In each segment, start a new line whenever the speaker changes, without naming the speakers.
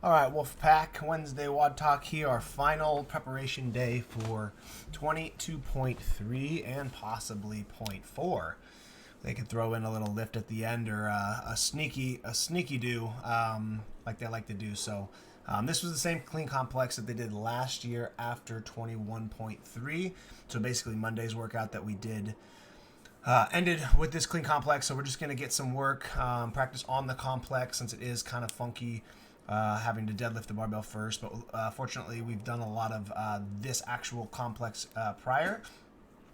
All right, Wolfpack, Wednesday WOD Talk here, our final preparation day for 22.3 and possibly point 4. They could throw in a little lift at the end or a sneaky do like they like to do. So this was the same clean complex that they did last year after 21.3. So basically Monday's workout that we did ended with this clean complex, so we're just going to get some work, practice on the complex since it is kind of funky having to deadlift the barbell first. But fortunately, we've done a lot of this actual complex prior,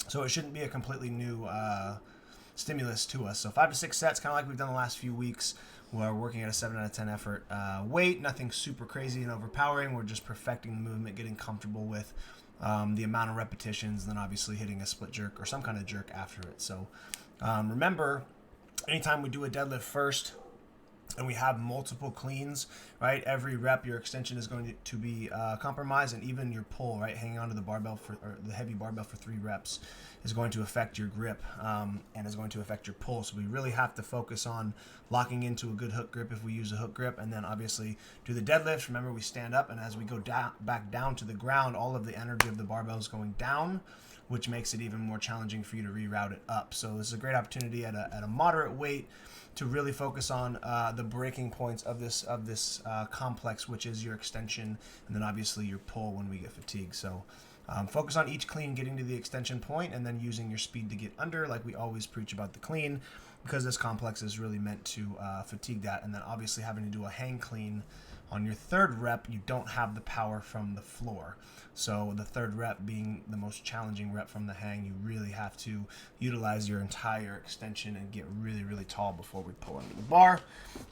so it shouldn't be a completely new stimulus to us. So 5 to 6 sets, kind of like we've done the last few weeks. We're working at a 7 out of 10 effort weight, nothing super crazy and overpowering. We're just perfecting the movement, getting comfortable with the amount of repetitions, and then obviously hitting a split jerk or some kind of jerk after it. So remember, anytime we do a deadlift first and we have multiple cleans, right, every rep your extension is going to be compromised, and even your pull, right, hanging onto the barbell or the heavy barbell for 3 reps is going to affect your grip and is going to affect your pull. So we really have to focus on locking into a good hook grip if we use a hook grip, and then obviously do the deadlifts. Remember, we stand up, and as we go back down to the ground, all of the energy of the barbell is going down, which makes it even more challenging for you to reroute it up. So this is a great opportunity at a moderate weight to really focus on the breaking points of this complex, which is your extension and then obviously your pull when we get fatigued. So focus on each clean getting to the extension point and then using your speed to get under, like we always preach about the clean, because this complex is really meant to fatigue that. And then obviously having to do a hang clean on your 3rd rep, you don't have the power from the floor. So the 3rd rep being the most challenging rep from the hang, you really have to utilize your entire extension and get really, really tall before we pull into the bar.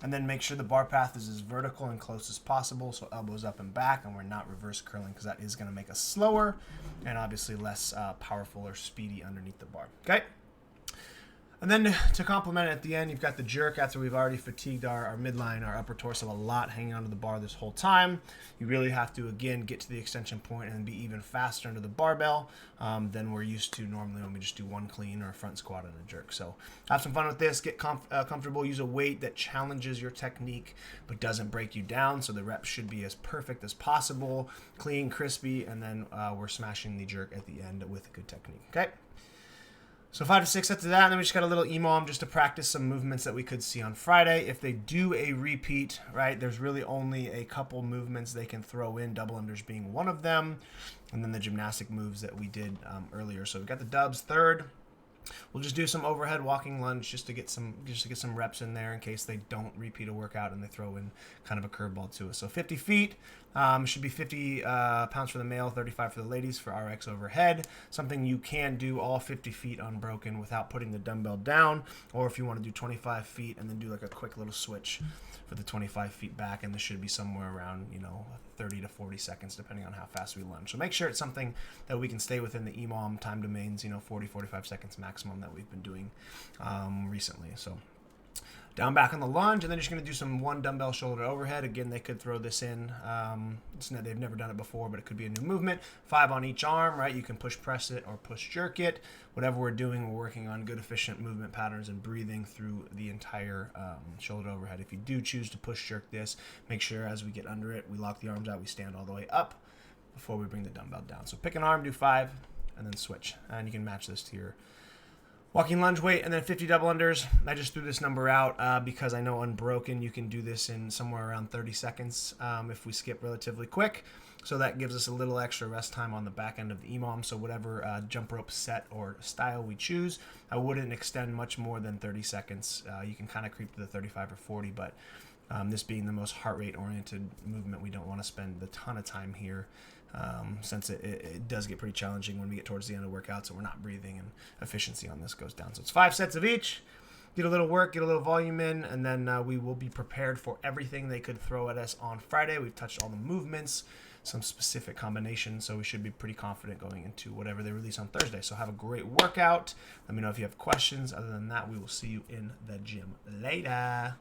And then make sure the bar path is as vertical and close as possible, so elbows up and back, and we're not reverse curling, because that is going to make us slower and obviously less powerful or speedy underneath the bar. Okay? And then to complement it at the end, you've got the jerk after we've already fatigued our midline, our upper torso a lot, hanging onto the bar this whole time. You really have to, again, get to the extension point and be even faster under the barbell than we're used to normally when we just do one clean or a front squat and a jerk. So have some fun with this. Get comfortable. Use a weight that challenges your technique but doesn't break you down. So the reps should be as perfect as possible, clean, crispy, and then we're smashing the jerk at the end with a good technique. Okay? So 5 to 6 sets of that, and then we just got a little EMOM just to practice some movements that we could see on Friday. If they do a repeat, right, there's really only a couple movements they can throw in, double unders being one of them, and then the gymnastic moves that we did earlier. So we got the dubs 3rd. We'll just do some overhead walking lunge just to get some reps in there in case they don't repeat a workout and they throw in kind of a curveball to us. So 50 feet should be 50 pounds for the male, 35 for the ladies for RX overhead. Something you can do all 50 feet unbroken without putting the dumbbell down, or if you want to do 25 feet and then do like a quick little switch for the 25 feet back, and this should be somewhere around 30 to 40 seconds depending on how fast we lunge. So make sure it's something that we can stay within the EMOM time domains, 40-45 seconds maximum that we've been doing recently. So down back on the lunge, and then you're just going to do some 1 dumbbell shoulder overhead. Again, they could throw this in. They've never done it before, but it could be a new movement. 5 on each arm, right? You can push press it or push jerk it. Whatever we're doing, we're working on good, efficient movement patterns and breathing through the entire shoulder overhead. If you do choose to push jerk this, make sure as we get under it, we lock the arms out, we stand all the way up before we bring the dumbbell down. So pick an arm, do 5, and then switch. And you can match this to your walking lunge weight, and then 50 double unders. I just threw this number out because I know unbroken you can do this in somewhere around 30 seconds if we skip relatively quick. So that gives us a little extra rest time on the back end of the EMOM. So whatever jump rope set or style we choose, I wouldn't extend much more than 30 seconds. You can kind of creep to the 35 or 40, but this being the most heart rate oriented movement, we don't want to spend a ton of time here since it does get pretty challenging when we get towards the end of workouts and we're not breathing, and efficiency on this goes down. So it's 5 sets of each. Get a little work, get a little volume in, and then we will be prepared for everything they could throw at us on Friday. We've touched all the movements, some specific combinations, so we should be pretty confident going into whatever they release on Thursday. So have a great workout. Let me know if you have questions. Other than that, we will see you in the gym later.